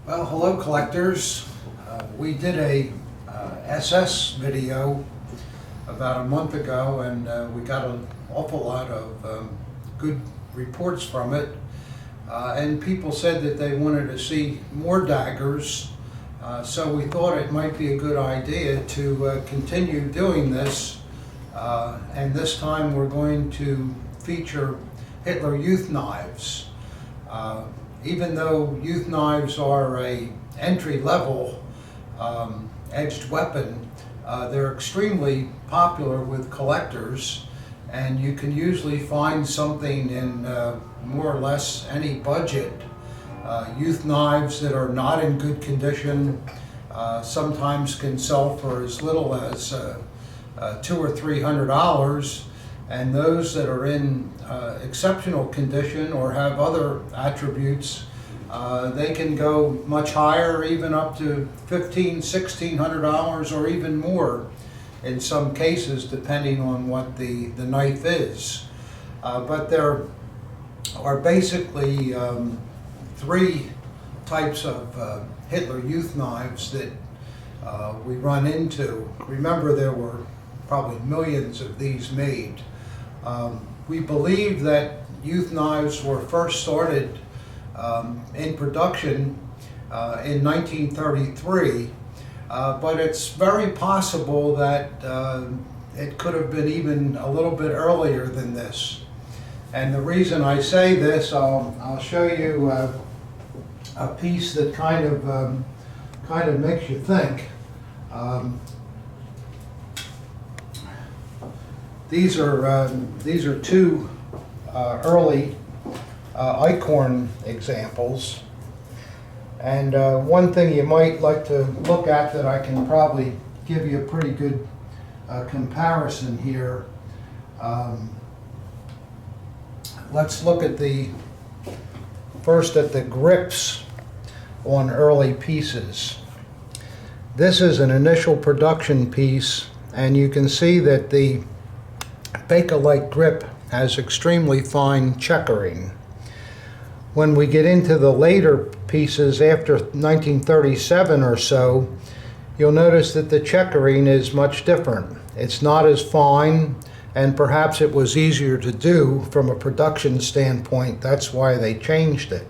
Well, hello collectors. We did a SS video about a month ago, and we got an awful lot of good reports from it. And people said that they wanted to see more daggers, so we thought it might be a good idea to continue doing this. And this time we're going to feature Hitler Youth knives. Even though youth knives are a entry-level edged weapon, they're extremely popular with collectors, and you can usually find something in more or less any budget. Youth knives that are not in good condition sometimes can sell for as little as $200 or $300, and those that are in exceptional condition or have other attributes, they can go much higher, even up to $1,500, $1,600 or even more in some cases, depending on what the knife is. But there are basically three types of Hitler Youth knives that we run into. Remember, there were probably millions of these made. We believe that youth knives were first started in production in 1933, but it's very possible that it could have been even a little bit earlier than this. And the reason I say this, I'll show you a piece that kind of makes you think. These are two early Eichhorn examples, and one thing you might like to look at that I can probably give you a pretty good comparison here. Let's look at first at the grips on early pieces. This is an initial production piece, and you can see that the Bakelite grip has extremely fine checkering. When we get into the later pieces after 1937 or so, you'll notice that the checkering is much different. It's not as fine, and perhaps it was easier to do from a production standpoint. That's why they changed it.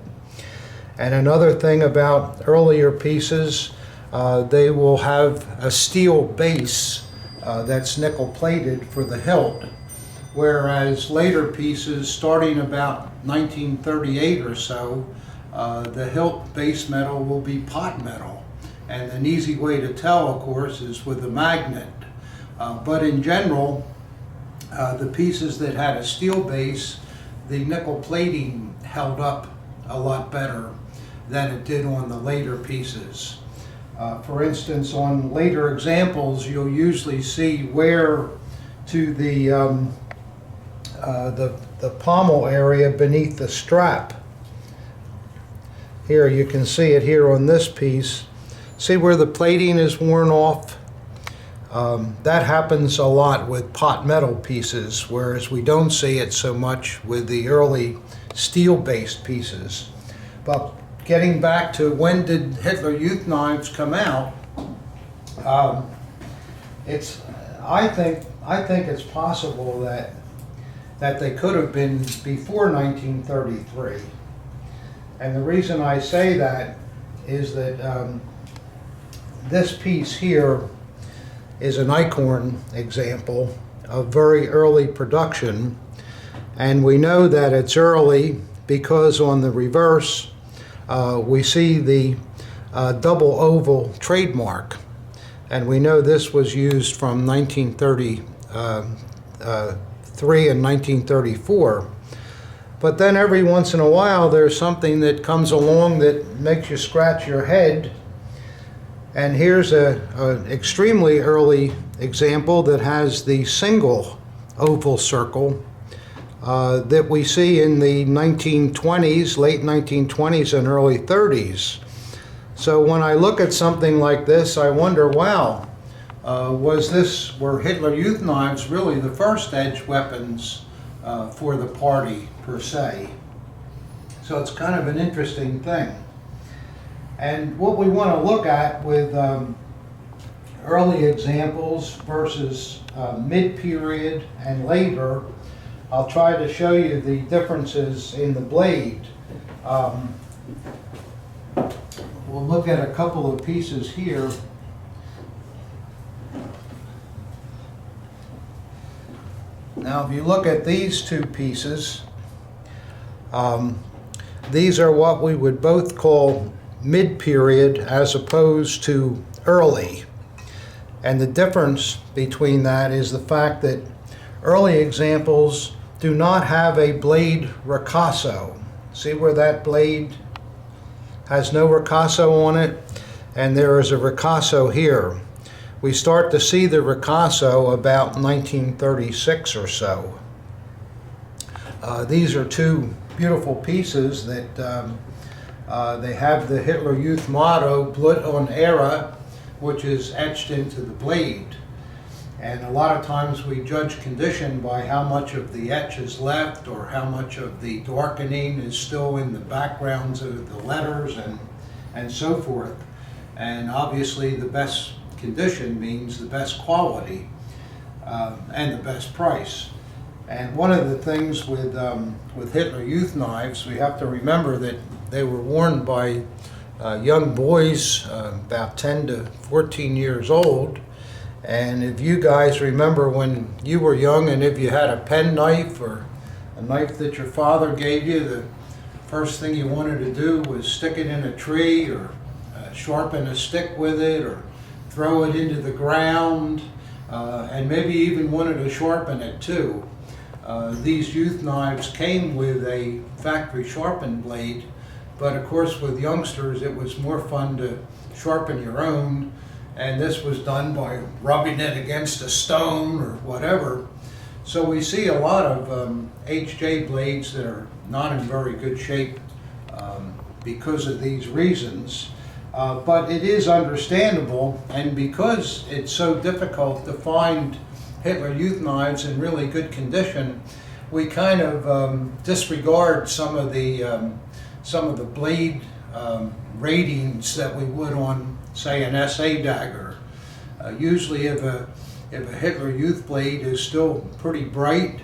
And another thing about earlier pieces, they will have a steel base that's nickel plated for the hilt, whereas later pieces starting about 1938 or so, the hilt base metal will be pot metal. And an easy way to tell, of course, is with a magnet. But in general, the pieces that had a steel base, the nickel plating held up a lot better than it did on the later pieces. For instance, on later examples, you'll usually see wear to the pommel area beneath the strap. Here you can see it here on this piece. See where the plating is worn off? That happens a lot with pot metal pieces, whereas we don't see it so much with the early steel-based pieces. But getting back to when did Hitler Youth knives come out, I think it's possible that they could have been before 1933. And the reason I say that is that this piece here is an Eichhorn example of very early production, and we know that it's early because on the reverse we see the double oval trademark, and we know this was used from 1933 and 1934. But then every once in a while there's something that comes along that makes you scratch your head, and here's an extremely early example that has the single oval circle that we see in the 1920s, late 1920s and early 30s. So when I look at something like this, I wonder, wow, were Hitler Youth knives really the first edge weapons for the party per se? So it's kind of an interesting thing. And what we want to look at with early examples versus mid-period and later, I'll try to show you the differences in the blade. We'll look at a couple of pieces here. Now, if you look at these two pieces, these are what we would both call mid-period as opposed to early. And the difference between that is the fact that early examples do not have a blade ricasso. See where that blade has no ricasso on it? And there is a ricasso here. We start to see the ricasso about 1936 or so. These are two beautiful pieces that they have the Hitler Youth motto, Blut und Ehre, which is etched into the blade. And a lot of times we judge condition by how much of the etch is left or how much of the darkening is still in the backgrounds of the letters and so forth. And obviously the best condition means the best quality and the best price. And one of the things with Hitler Youth knives, we have to remember that they were worn by young boys about 10 to 14 years old. And if you guys remember when you were young and if you had a pen knife or a knife that your father gave you, the first thing you wanted to do was stick it in a tree or sharpen a stick with it or throw it into the ground and maybe even wanted to sharpen it too. These youth knives came with a factory sharpened blade, but of course with youngsters it was more fun to sharpen your own, and this was done by rubbing it against a stone or whatever. So we see a lot of HJ blades that are not in very good shape because of these reasons. But it is understandable, and because it's so difficult to find Hitler Youth knives in really good condition, we kind of disregard some of the blade ratings that we would on, say, an SA Dagger. Usually if a Hitler Youth blade is still pretty bright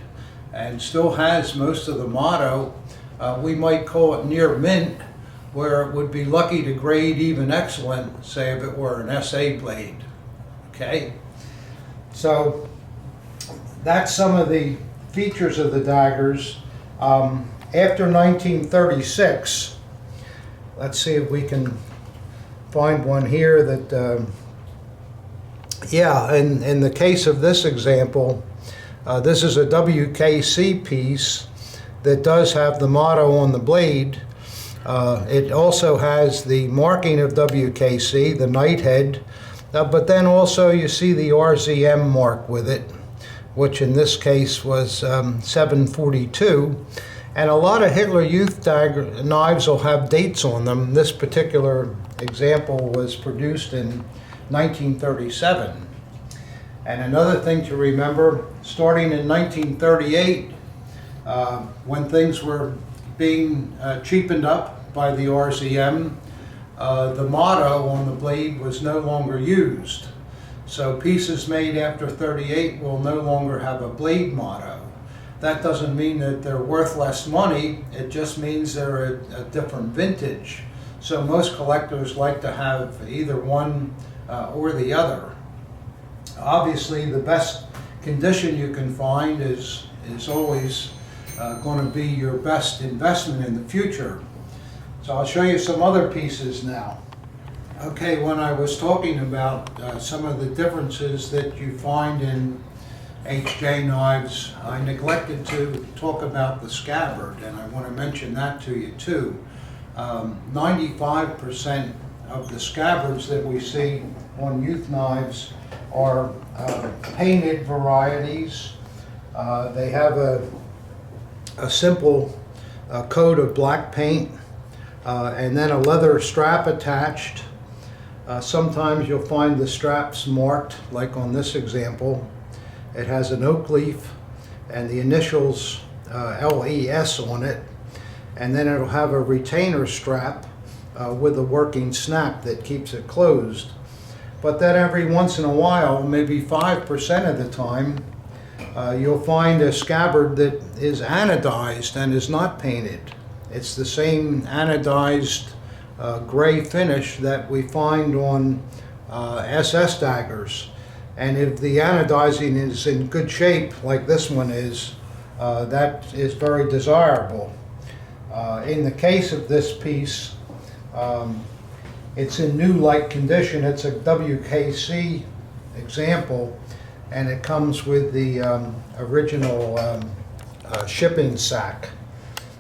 and still has most of the motto, we might call it near mint, where it would be lucky to grade even excellent, say if it were an SA blade. Okay? So that's some of the features of the daggers. After 1936, let's see if we can find one here that, yeah, in the case of this example, this is a WKC piece that does have the motto on the blade. It also has the marking of WKC, the knighthead, but then also you see the RZM mark with it, which in this case was 742. And a lot of Hitler Youth dagger knives will have dates on them. This particular example was produced in 1937. And another thing to remember, starting in 1938, when things were being cheapened up by the RZM, the motto on the blade was no longer used. So pieces made after 38 will no longer have a blade motto. That doesn't mean that they're worth less money, it just means they're a different vintage. So most collectors like to have either one or the other. Obviously the best condition you can find is always going to be your best investment in the future. So I'll show you some other pieces now. Okay, when I was talking about some of the differences that you find in HJ knives, I neglected to talk about the scabbard, and I want to mention that to you too. 95% of the scabbards that we see on youth knives are painted varieties. They have a simple coat of black paint and then a leather strap attached. Sometimes you'll find the straps marked, like on this example. It has an oak leaf and the initials LES on it, and then it'll have a retainer strap with a working snap that keeps it closed. But then every once in a while, maybe 5% of the time, you'll find a scabbard that is anodized and is not painted. It's the same anodized gray finish that we find on SS daggers. And if the anodizing is in good shape, like this one is, that is very desirable. In the case of this piece, it's in new like condition. It's a WKC example, and it comes with the original shipping sack.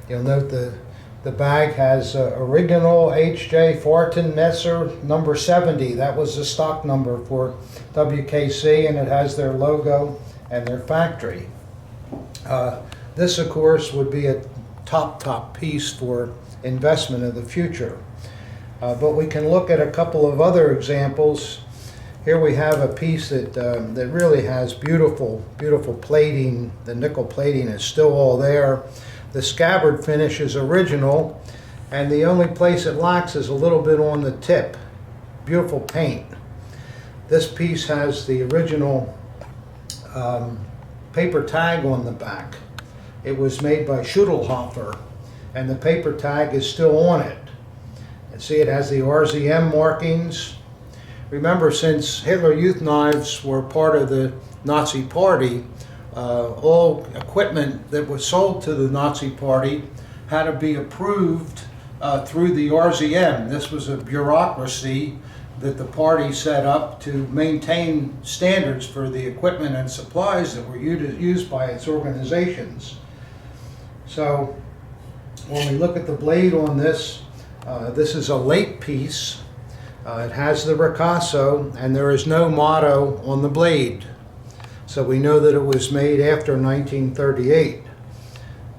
You'll note the bag has original HJ fahrtenmesser number 70. That was the stock number for WKC, and it has their logo and their factory. This, of course, would be a top piece for investment in the future. But we can look at a couple of other examples. Here we have a piece that really has beautiful plating. The nickel plating is still all there. The scabbard finish is original, and the only place it lacks is a little bit on the tip. Beautiful paint. This piece has the original paper tag on the back. It was made by Schuttelhofer, and the paper tag is still on it. And see, it has the RZM markings. Remember, since Hitler Youth knives were part of the Nazi Party, all equipment that was sold to the Nazi Party had to be approved through the RZM. This was a bureaucracy that the party set up to maintain standards for the equipment and supplies that were used by its organizations. So when we look at the blade on this, this is a late piece. It has the ricasso, and there is no motto on the blade. So we know that it was made after 1938.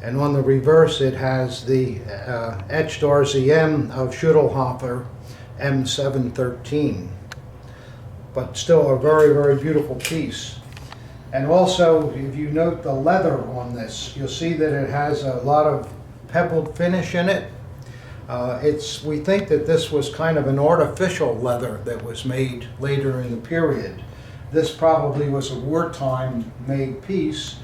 And on the reverse, it has the etched RZM of Schuttelhofer M713. But still a very beautiful piece. And also, if you note the leather on this, you'll see that it has a lot of pebbled finish in it. We think that this was kind of an artificial leather that was made later in the period. This probably was a wartime made piece,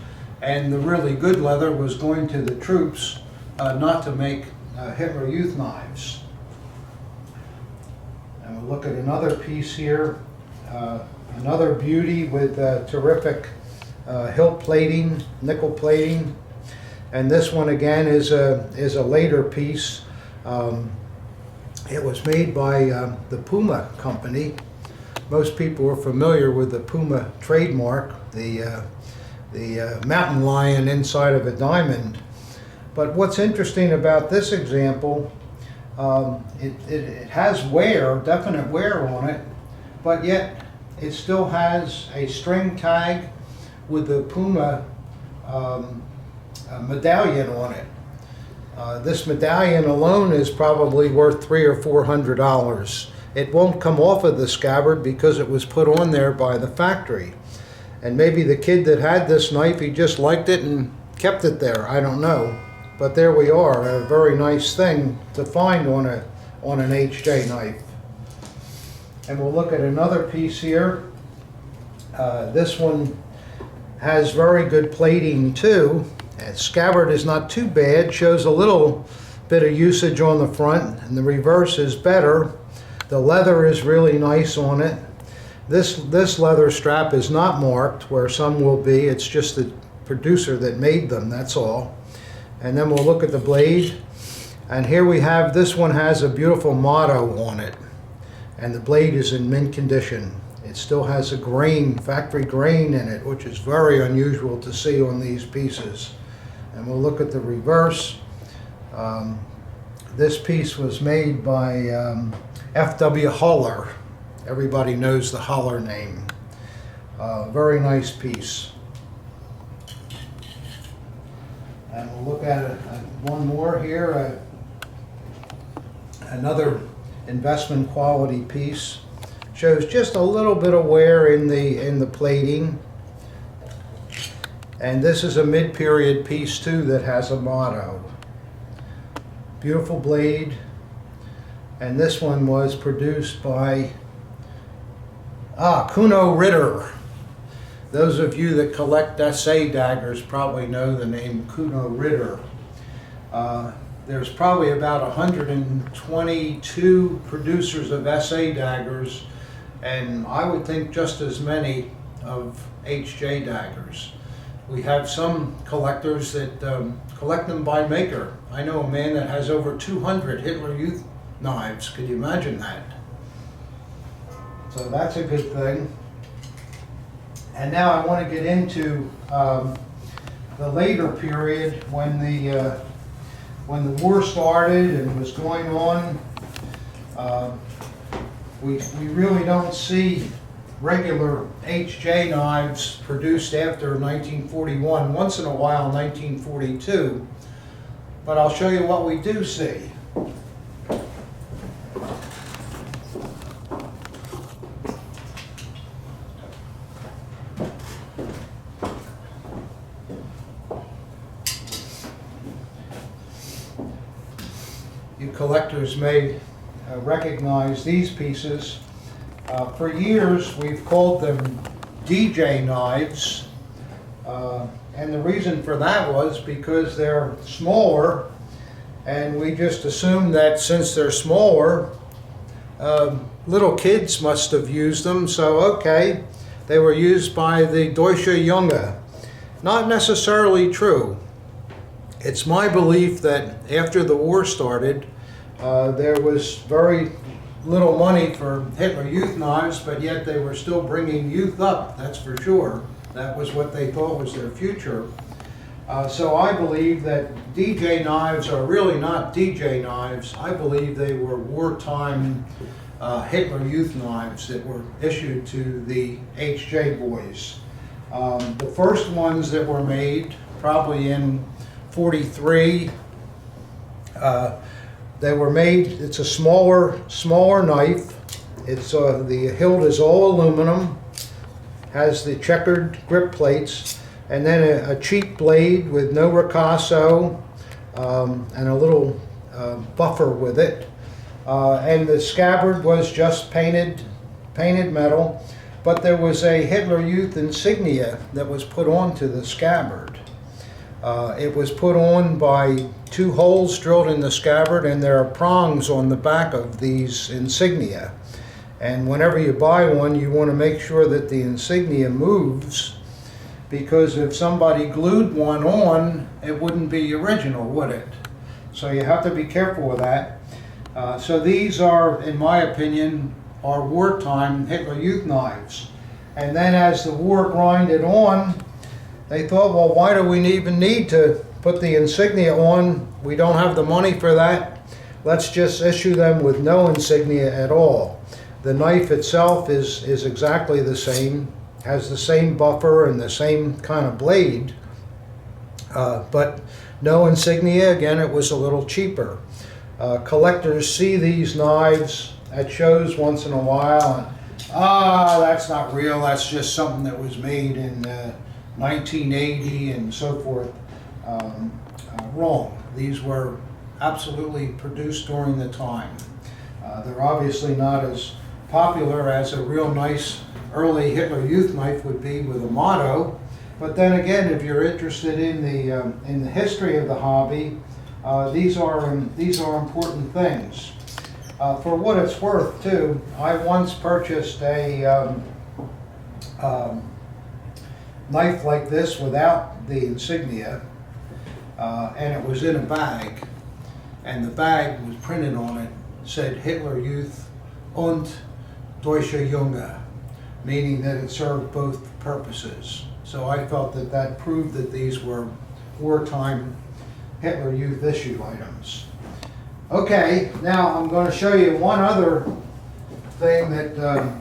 and the really good leather was going to the troops, not to make Hitler Youth knives. And we'll look at another piece here, another beauty with terrific hilt plating, nickel plating. And this one again is a later piece. It was made by the Puma company. Most people are familiar with the Puma trademark, the mountain lion inside of a diamond. But what's interesting about this example, it has wear, definite wear on it, but yet it still has a string tag with the Puma medallion on it. This medallion alone is probably worth $300 or $400. It won't come off of the scabbard because it was put on there by the factory. And maybe the kid that had this knife, he just liked it and kept it there. I don't know. But there we are, a very nice thing to find on an HJ knife. And we'll look at another piece here. This one has very good plating too. And scabbard is not too bad, shows a little bit of usage on the front, and the reverse is better. The leather is really nice on it. This leather strap is not marked where some will be. It's just the producer that made them, that's all. And then we'll look at the blade. And here we have, this one has a beautiful motto on it. And the blade is in mint condition. It still has a grain, factory grain in it, which is very unusual to see on these pieces. And we'll look at the reverse. This piece was made by F.W. Holler. Everybody knows the Holler name. Very nice piece. And we'll look at one more here. Another investment quality piece. Shows just a little bit of wear in the plating. And this is a mid-period piece too that has a motto. Beautiful blade. and this one was produced by Kuno Ritter. Those of you that collect SA daggers probably know the name Kuno Ritter. There's probably about 122 producers of SA daggers, and I would think just as many of HJ daggers. We have some collectors that collect them by maker. I know a man that has over 200 Hitler Youth knives. Can you imagine that? So that's a good thing. And now I want to get into the later period when the war started and was going on. We really don't see regular HJ knives produced after 1941, once in a while 1942, but I'll show you what we do see. You collectors may recognize these pieces. For years we've called them DJ knives, and the reason for that was because they're smaller, and we just assumed that since they're smaller, little kids must have used them, so okay, they were used by the Deutsche Junge. Not necessarily true. It's my belief that after the war started, there was very little money for Hitler Youth knives, but yet they were still bringing youth up, that's for sure. That was what they thought was their future. So I believe that DJ knives are really not DJ knives. I believe they were wartime Hitler Youth knives that were issued to the HJ boys. The first ones that were made, probably in 43, they were made, it's a smaller knife. It's the hilt is all aluminum, has the checkered grip plates, and then a cheap blade with no ricasso, and a little buffer with it. And the scabbard was just painted metal, but there was a Hitler Youth insignia that was put onto the scabbard. It was put on by 2 holes drilled in the scabbard, and there are prongs on the back of these insignia. And whenever you buy one, you want to make sure that the insignia moves, because if somebody glued one on, it wouldn't be original, would it? So you have to be careful with that. So these are, in my opinion, are wartime Hitler Youth knives. And then as the war grinded on, they thought, well, why do we even need to put the insignia on? We don't have the money for that. Let's just issue them with no insignia at all. The knife itself is exactly the same, has the same buffer and the same kind of blade, but no insignia. Again, it was a little cheaper. Collectors see these knives at shows once in a while, and that's not real, that's just something that was made in 1980 and so forth. Wrong. These were absolutely produced during the time. They're obviously not as popular as a real nice early Hitler Youth knife would be with a motto, but then again, if you're interested in the history of the hobby, these are important things. For what it's worth, too, I once purchased a knife like this without the insignia, and it was in a bag, and the bag was printed on it, said Hitler Youth und Deutsche Junge, meaning that it served both purposes. So I felt that that proved that these were wartime Hitler Youth issue items. Okay, now I'm going to show you one other thing that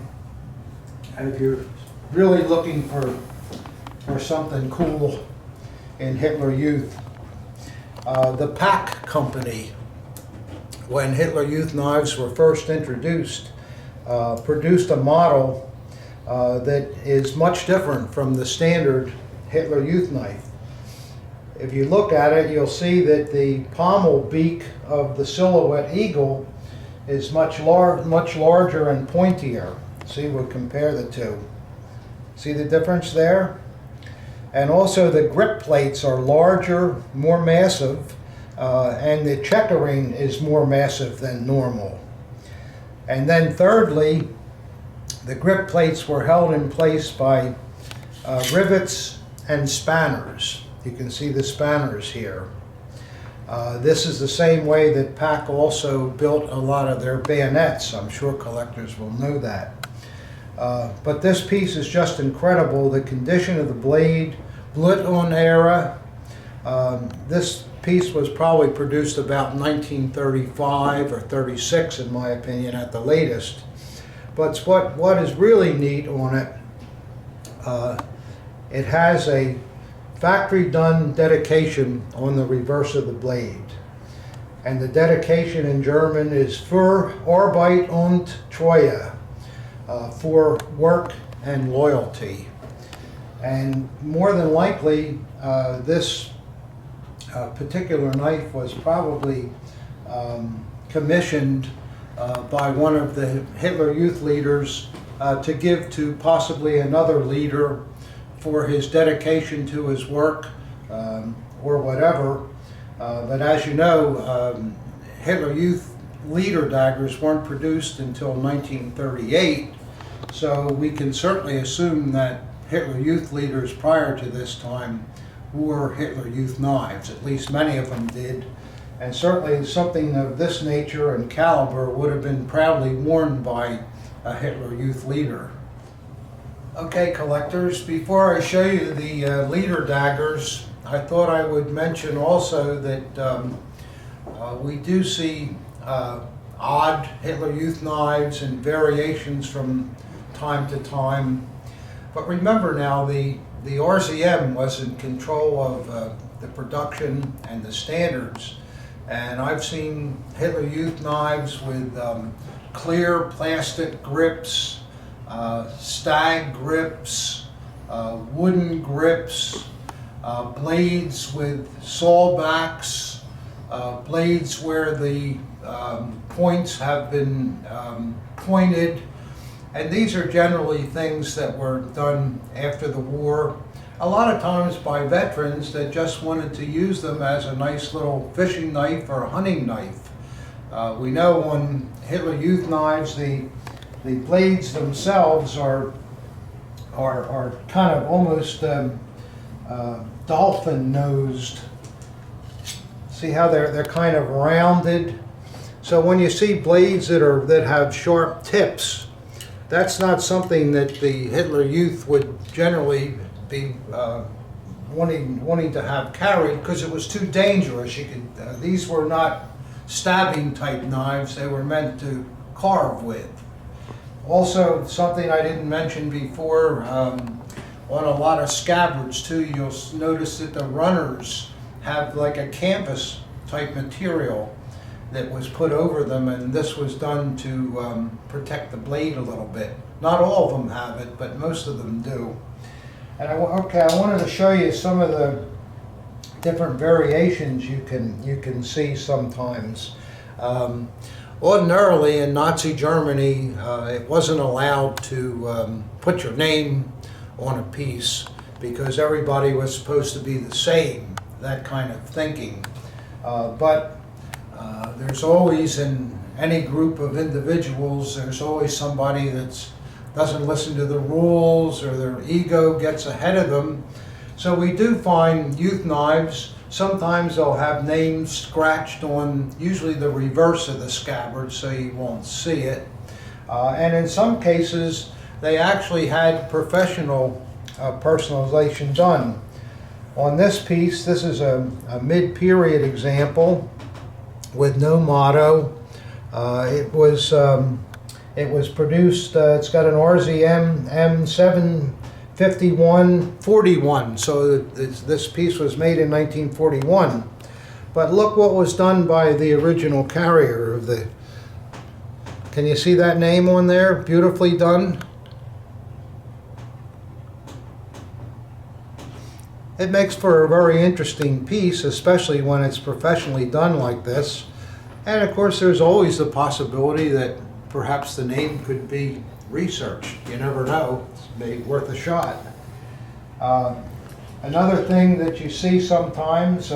if you're really looking for something cool in Hitler Youth, the Pack Company, when Hitler Youth knives were first introduced, produced a model that is much different from the standard Hitler Youth knife. If you look at it, you'll see that the pommel beak of the silhouette eagle is much larger and pointier. See, we'll compare the two. See the difference there? And also the grip plates are larger, more massive, and the checkering is more massive than normal. And then thirdly, the grip plates were held in place by rivets and spanners. You can see the spanners here. This is the same way that PAC also built a lot of their bayonets. I'm sure collectors will know that. But this piece is just incredible. The condition of the blade, Wittmann era. This piece was probably produced about 1935 or 36 in my opinion at the latest. But what is really neat on it, it has a factory done dedication on the reverse of the blade. And the dedication in German is für Arbeit und Treue, for work and loyalty. And more than likely, this particular knife was probably commissioned by one of the Hitler Youth leaders to give to possibly another leader for his dedication to his work or whatever. But as you know, Hitler Youth leader daggers weren't produced until 1938, so we can certainly assume that Hitler Youth leaders prior to this time wore Hitler Youth knives. At least many of them did. And certainly something of this nature and caliber would have been proudly worn by a Hitler Youth leader. Okay, collectors, before I show you the leader daggers, I thought I would mention also that we do see odd Hitler Youth knives and variations from time to time. But remember now, the RZM was in control of the production and the standards. And I've seen Hitler Youth knives with clear plastic grips, stag grips, wooden grips, blades with sawbacks, blades where the points have been pointed. And these are generally things that were done after the war, a lot of times by veterans that just wanted to use them as a nice little fishing knife or a hunting knife. We know on Hitler Youth knives, the blades themselves are kind of almost dolphin-nosed. See how they're kind of rounded? So when you see blades that have sharp tips, that's not something that the Hitler Youth would generally be wanting to have carried because it was too dangerous. These were not stabbing type knives, they were meant to carve with. Also, something I didn't mention before, on a lot of scabbards too, you'll notice that the runners have like a canvas type material that was put over them, and this was done to protect the blade a little bit. Not all of them have it, but most of them do. And I wanted to show you some of the different variations you can see sometimes. Ordinarily in Nazi Germany, it wasn't allowed to put your name on a piece because everybody was supposed to be the same, that kind of thinking. But there's always, in any group of individuals, there's always somebody that doesn't listen to the rules or their ego gets ahead of them. So we do find youth knives. Sometimes they'll have names scratched on usually the reverse of the scabbard so you won't see it. And in some cases they actually had professional personalization done. On this piece, this is a mid-period example with no motto. It was produced, it's got an RZM M75141, so this piece was made in 1941. But look what was done by the original carrier of the, can you see that name on there? Beautifully done. It makes for a very interesting piece, especially when it's professionally done like this. And of course, there's always the possibility that perhaps the name could be researched. You never know. It's maybe worth a shot. Another thing that you see sometimes,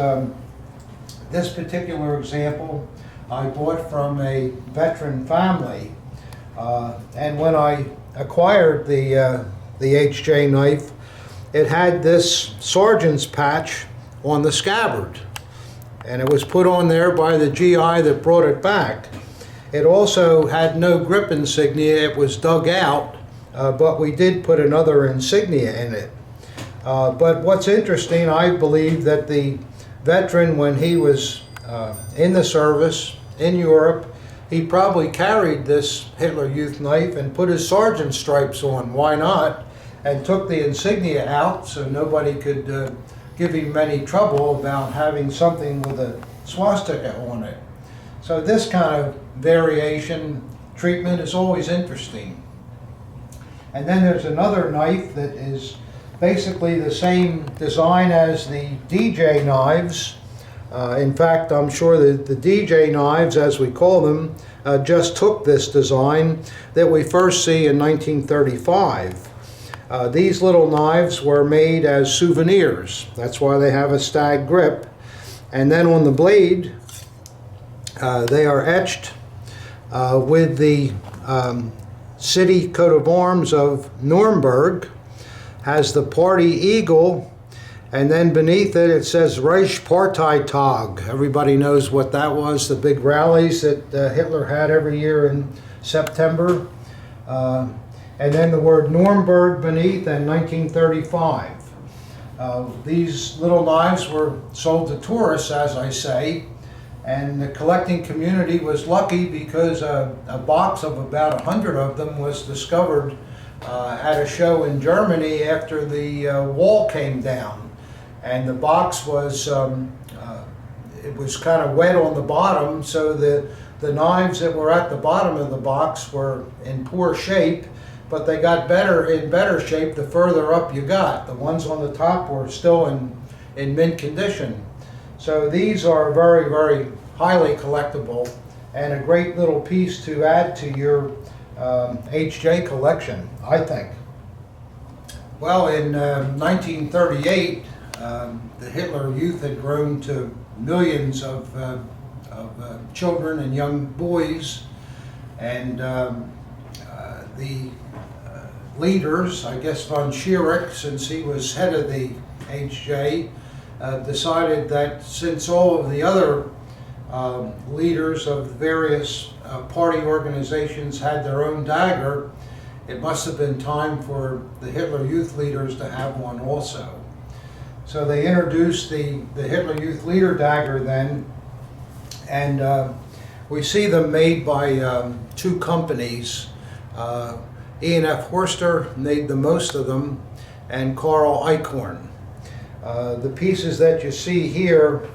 this particular example I bought from a veteran family. And when I acquired the HJ knife, it had this sergeant's patch on the scabbard. And it was put on there by the GI that brought it back. It also had no grip insignia. It was dug out, but we did put another insignia in it. But what's interesting, I believe that the veteran, when he was in the service in Europe, he probably carried this Hitler Youth knife and put his sergeant stripes on. Why not? And took the insignia out so nobody could give him any trouble about having something with a swastika on it. So this kind of variation treatment is always interesting. And then there's another knife that is basically the same design as the DJ knives. In fact, I'm sure that the DJ knives, as we call them, just took this design that we first see in 1935. These little knives were made as souvenirs. That's why they have a stag grip. And then on the blade, they are etched with the city coat of arms of Nuremberg, has the party eagle, and then beneath it, it says Reichsparteitag. Everybody knows what that was, the big rallies that Hitler had every year in September. And then the word Nuremberg beneath, and 1935. These little knives were sold to tourists, as I say, and the collecting community was lucky because a box of about 100 of them was discovered at a show in Germany after the wall came down. And the box was, it was kind of wet on the bottom, so the knives that were at the bottom of the box were in poor shape, but they got in better shape the further up you got. The ones on the top were still in mint condition. So these are very, very highly collectible and a great little piece to add to your HJ collection, I think. Well, in 1938, the Hitler Youth had grown to millions of children and young boys, and the leaders, I guess von Schirach, since he was head of the HJ, decided that since all of the other leaders of various party organizations had their own dagger, it must have been time for the Hitler Youth leaders to have one also. So they introduced the Hitler Youth leader dagger then, and we see them made by two companies. E&F Horster made the most of them, and Carl Eichhorn. The pieces that you see here,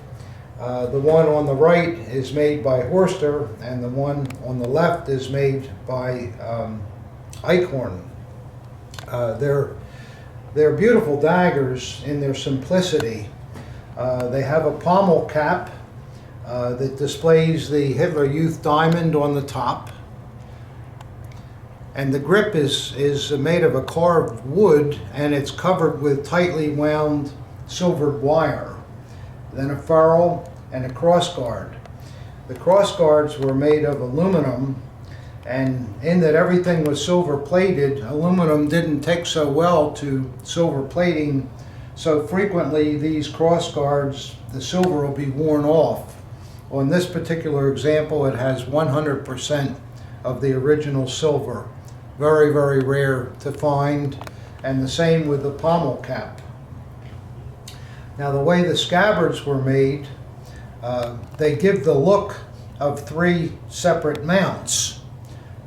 the one on the right is made by Horster, and the one on the left is made by Eichhorn. They're beautiful daggers in their simplicity. They have a pommel cap that displays the Hitler Youth diamond on the top. And the grip is made of a carved wood, and it's covered with tightly wound silvered wire. Then a ferrule and a crossguard. The crossguards were made of aluminum, and in that everything was silver plated, aluminum didn't take so well to silver plating, so frequently these crossguards, the silver will be worn off. On this particular example, it has 100% of the original silver. Very, very rare to find, and the same with the pommel cap. Now, the way the scabbards were made, they give the look of three separate mounts,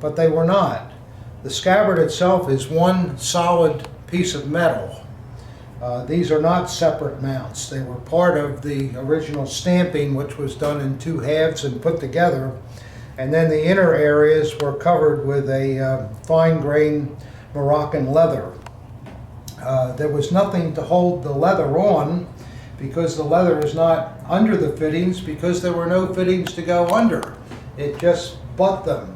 but they were not. The scabbard itself is one solid piece of metal. These are not separate mounts. They were part of the original stamping, which was done in two halves and put together. And then the inner areas were covered with a fine-grained Moroccan leather. There was nothing to hold the leather on because the leather is not under the fittings because there were no fittings to go under. it just butt them.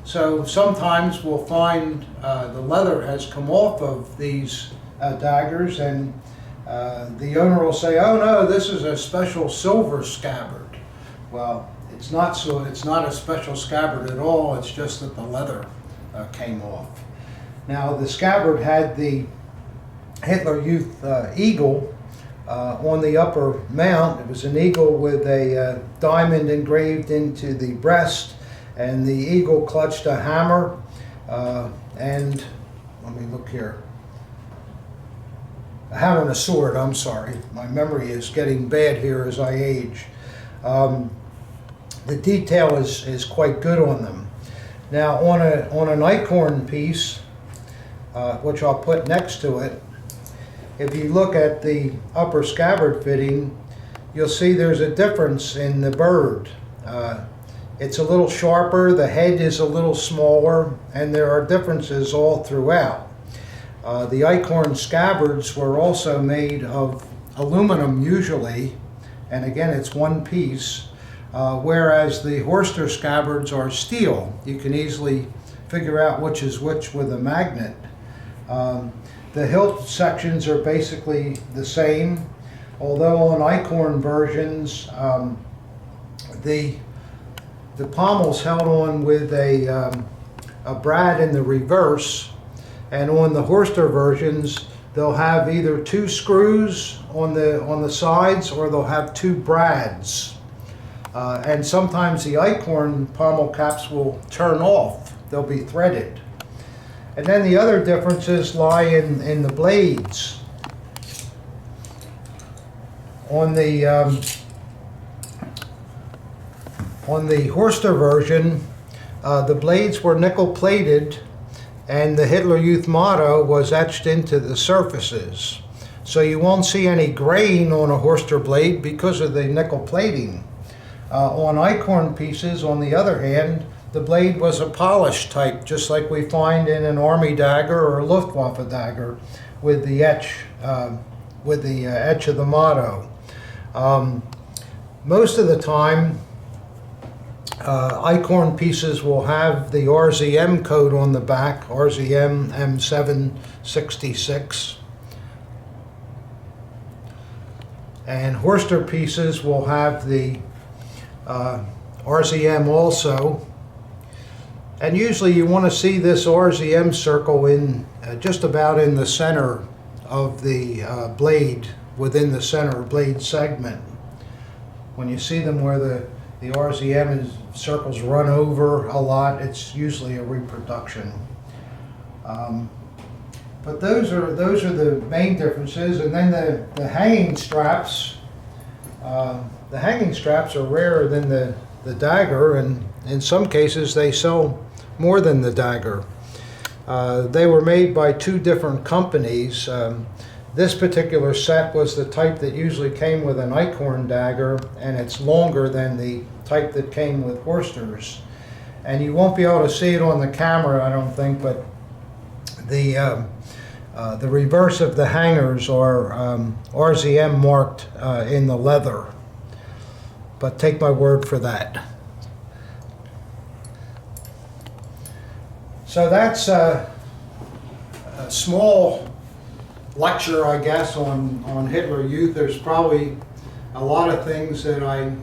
So sometimes we'll find the leather has come off of these daggers, and the owner will say, "Oh no, this is a special silver scabbard." Well, it's not so. It's not a special scabbard at all. It's just that the leather came off. Now the scabbard had the Hitler Youth eagle on the upper mount. It was an eagle with a diamond engraved into the breast, and the eagle clutched a hammer, and let me look here. A hammer and a sword, I'm sorry. My memory is getting bad here as I age. The detail is quite good on them. Now on an acorn piece, which I'll put next to it, if you look at the upper scabbard fitting, you'll see there's a difference in the bird. It's a little sharper, the head is a little smaller, and there are differences all throughout. The acorn scabbards were also made of aluminum usually, and again it's one piece, whereas the Horster scabbards are steel. You can easily figure out which is which with a magnet. The hilt sections are basically the same, although on acorn versions the pommel's held on with a brad in the reverse, and on the Horster versions they'll have either two screws on the sides, or they'll have two brads. And sometimes the acorn pommel caps will turn off. They'll be threaded. And then the other differences lie in the blades. On the Horster version, the blades were nickel plated, and the Hitler Youth motto was etched into the surfaces. So you won't see any grain on a Horster blade because of the nickel plating. On acorn pieces, on the other hand, the blade was a polished type, just like we find in an Army dagger or a Luftwaffe dagger, with the etch of the motto. Most of the time, acorn pieces will have the RZM code on the back, RZM M766. And Horster pieces will have the RZM also. And usually you want to see this RZM circle in just about in the center of the blade, within the center blade segment. When you see them where the RZM circles run over a lot, it's usually a reproduction. But those are the main differences. And then the hanging straps. The hanging straps are rarer than the Dagger, and in some cases they sell more than the Dagger. They were made by two different companies. This particular set was the type that usually came with an acorn dagger, and it's longer than the type that came with Horsters. And you won't be able to see it on the camera, I don't think, but the reverse of the hangers are RZM marked in the leather. But take my word for that. So that's a small lecture, I guess, on Hitler Youth. There's probably a lot of things that I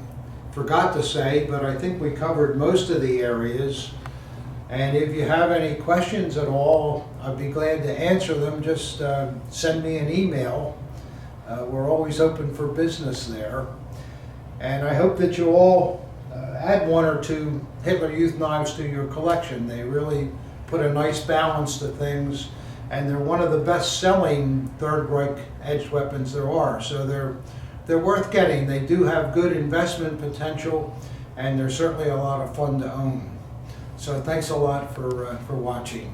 forgot to say, but I think we covered most of the areas. And if you have any questions at all, I'd be glad to answer them. Just send me an email. We're always open for business there. And I hope that you all add one or two Hitler Youth knives to your collection. They really put a nice balance to things, and they're one of the best-selling Third Reich edged weapons there are. So they're worth getting. They do have good investment potential, and they're certainly a lot of fun to own. So thanks a lot for watching.